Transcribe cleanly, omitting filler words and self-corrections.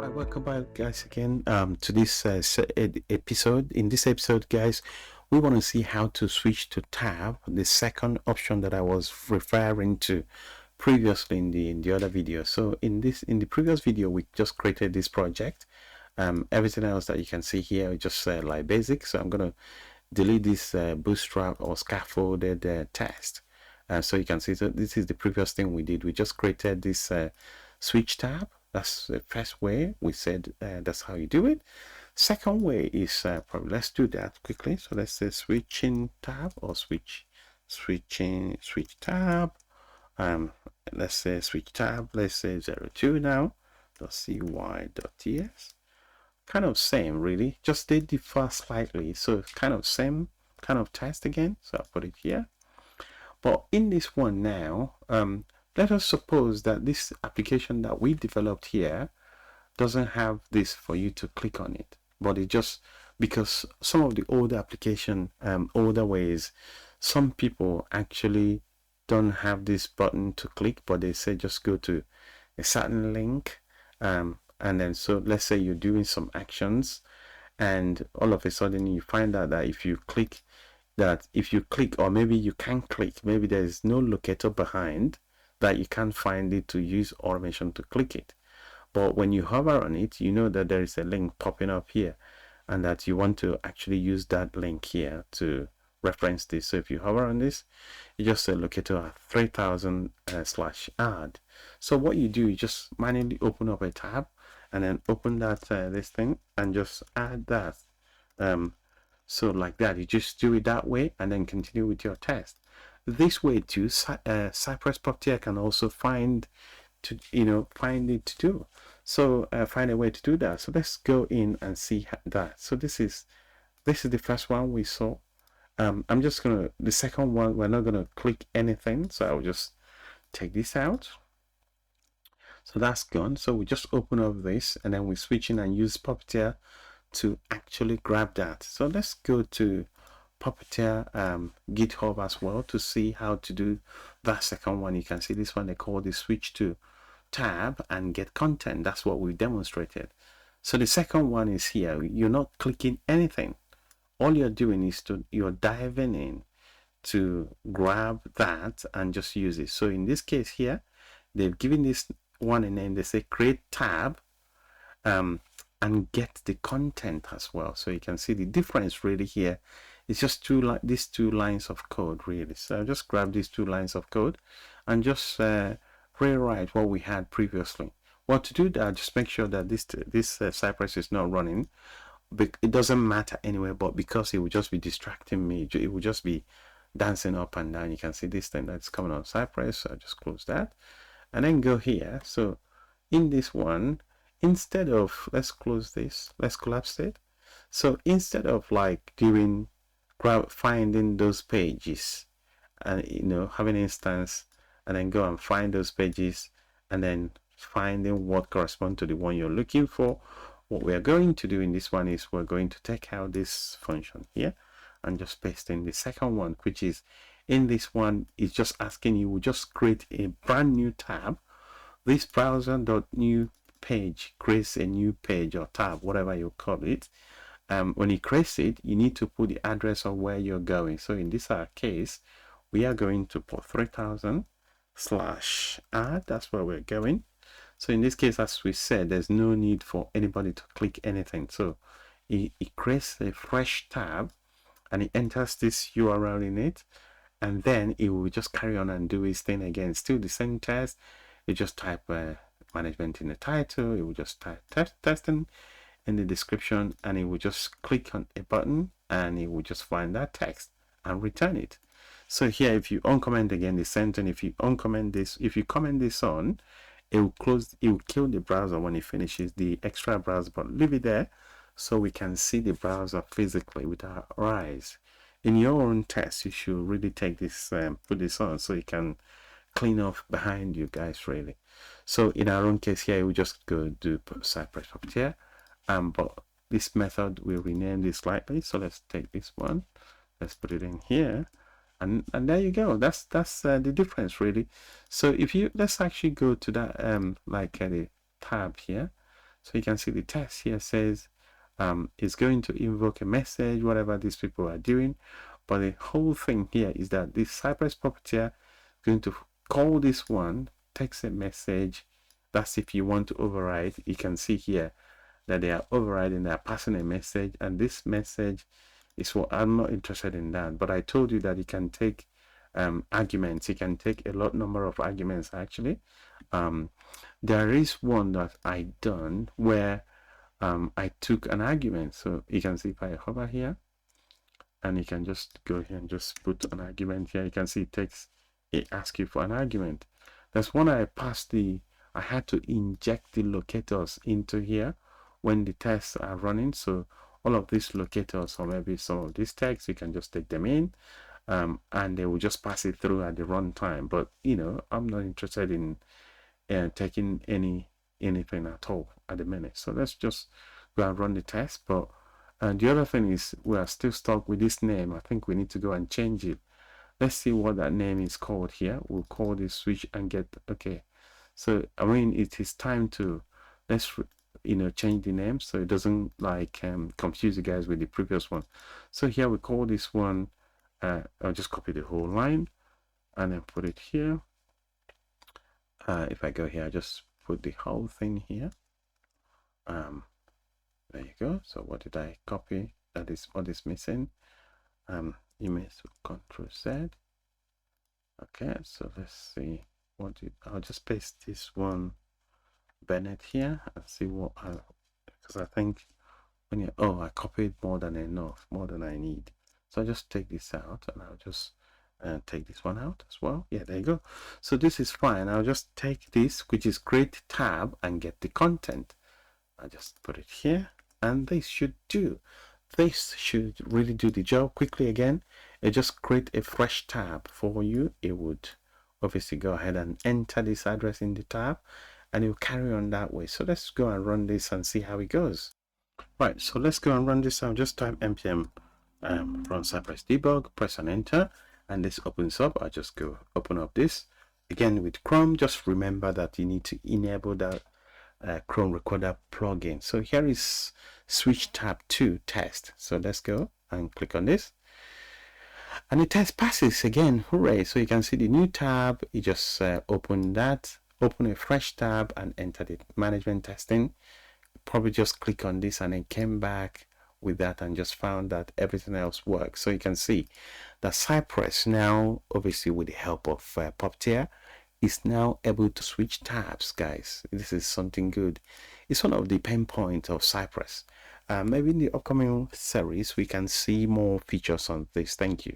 Hi, welcome back guys again to this episode. In this episode guys, we want to see how to switch to tab, the second option that I was referring to previously in the other video. So in the previous video we just created this project. Everything else that you can see here is just like basic. So I'm going to delete this bootstrap or scaffolded test. So you can see, so this is the previous thing we did. We just created this switch tab. That's the first way. We said that's how you do it. Second way is probably, let's do that quickly. So let's say switching tab or switch tab. Let's say switch tab. Let's say 02 now. .cy.ts. Kind of same really, just they differ slightly. So kind of same kind of test again. So I'll put it here. But in this one now, let us suppose that this application that we developed here doesn't have this for you to click on it, but it just, because some of the older application, older ways, some people actually don't have this button to click, but they say just go to a certain link, and then, so let's say you're doing some actions and all of a sudden you find out that if you click, or maybe you can't click, maybe there's no locator behind, that you can't find it to use automation to click it. But when you hover on it, you know that there is a link popping up here and that you want to actually use that link here to reference this. So if you hover on this, you just say locator at 3000 /add. So what you do, you just manually open up a tab and then open that this thing and just add that. So like that, you just do it that way and then continue with your test. This way too, Cypress Puppeteer can also find it to do. So find a way to do that. So let's go in and see that. So this is the first one we saw. I'm just gonna, the second one, we're not gonna click anything, so I'll just take this out. So that's gone. So we just open up this and then we switch in and use Puppeteer to actually grab that. So let's go to Puppeteer GitHub as well to see how to do that second one. You can see this one, they call the switch to tab and get content. That's what we demonstrated. So the second one is here. You're not clicking anything. All you're doing is you're diving in to grab that and just use it. So in this case here, they've given this one a name. They say create tab and get the content as well. So you can see the difference really here. It's just these two lines of code really. So I'll just grab these two lines of code and just rewrite what we had previously. Well, to do that, just make sure that this Cypress is not running. It doesn't matter anyway, but because it will just be distracting me, it will just be dancing up and down. You can see this thing that's coming on Cypress. So I'll just close that and then go here. So in this one, instead of, let's close this, let's collapse it. So instead of like finding those pages and having an instance and then go and find those pages and then finding what corresponds to the one you're looking for, what we are going to do in this one is we're going to take out this function here and just paste in the second one, which is in this one is just asking you, just create a brand new tab. This browser.new page creates a new page or tab, whatever you call it. When you create it, you need to put the address of where you're going. So in this case, we are going to put 3000 /add. That's where we're going. So in this case, as we said, there's no need for anybody to click anything. So it creates a fresh tab and it enters this URL in it, and then it will just carry on and do its thing again. Still the same test. You just type management in the title. It will just type testing in the description, and it will just click on a button and it will just find that text and return it. So here, if you uncomment again the sentence, if you uncomment this, if you comment this on, it will close, it will kill the browser when it finishes the extra browser, but leave it there so we can see the browser physically with our eyes. In your own test, you should really take this, put this on so you can clean off behind you guys really. So in our own case here, we just go do Cypress Puppeteer. But this method will rename this slightly. So let's take this one, let's put it in here, and there you go. That's the difference really. So if you, let's actually go to that the tab here. So you can see the test here says it's going to invoke a message, whatever these people are doing. But the whole thing here is that this Cypress Puppeteer is going to call this one, text a message. That's if you want to override. You can see here that they are overriding, they are passing a message, and this message is what I'm not interested in that. But I told you that you can take arguments. You can take a lot number of arguments actually. There is one that I done where I took an argument. So you can see if I hover here, and you can just go here and just put an argument here. You can see it asks you for an argument. That's when I had to inject the locators into here when the tests are running. So all of these locators, or maybe some of these tags, you can just take them in, and they will just pass it through at the runtime. But you know, I'm not interested in taking anything at all at the minute. So let's just go and run the test. But the other thing is we are still stuck with this name. I think we need to go and change it. Let's see what that name is called here. We'll call this switch and get okay. So I mean, it is time to let's change the name so it doesn't like confuse you guys with the previous one. So here we call this one. I'll just copy the whole line and then put it here. If I go here, I just put the whole thing here. There you go. So what did I copy? That is what is missing. Image Control Z. Okay, so let's see what I'll just paste this one Bennett here and see what because I think when you I copied more than enough, more than I need. So I'll just take this out and I'll just take this one out as well. Yeah, there you go. So this is fine. I'll just take this, which is create tab, and get the content. I'll just put it here, and this should really do the job. Quickly again, it just create a fresh tab for you. It would obviously go ahead and enter this address in the tab, and it will carry on that way. So let's go and run this and see how it goes. Right, so let's go and run this. I'll just type npm run Cypress debug, press and enter, and this opens up. I'll just go open up this again with Chrome. Just remember that you need to enable that Chrome Recorder plugin. So here is switch tab to test. So let's go and click on this, and the test passes again. Hooray! So you can see the new tab. You just open a fresh tab and enter the management testing. Probably just click on this and then came back with that and just found that everything else works. So you can see that Cypress now, obviously with the help of Puppeteer, is now able to switch tabs, guys. This is something good. It's one of the pain points of Cypress. Maybe in the upcoming series we can see more features on this. Thank you.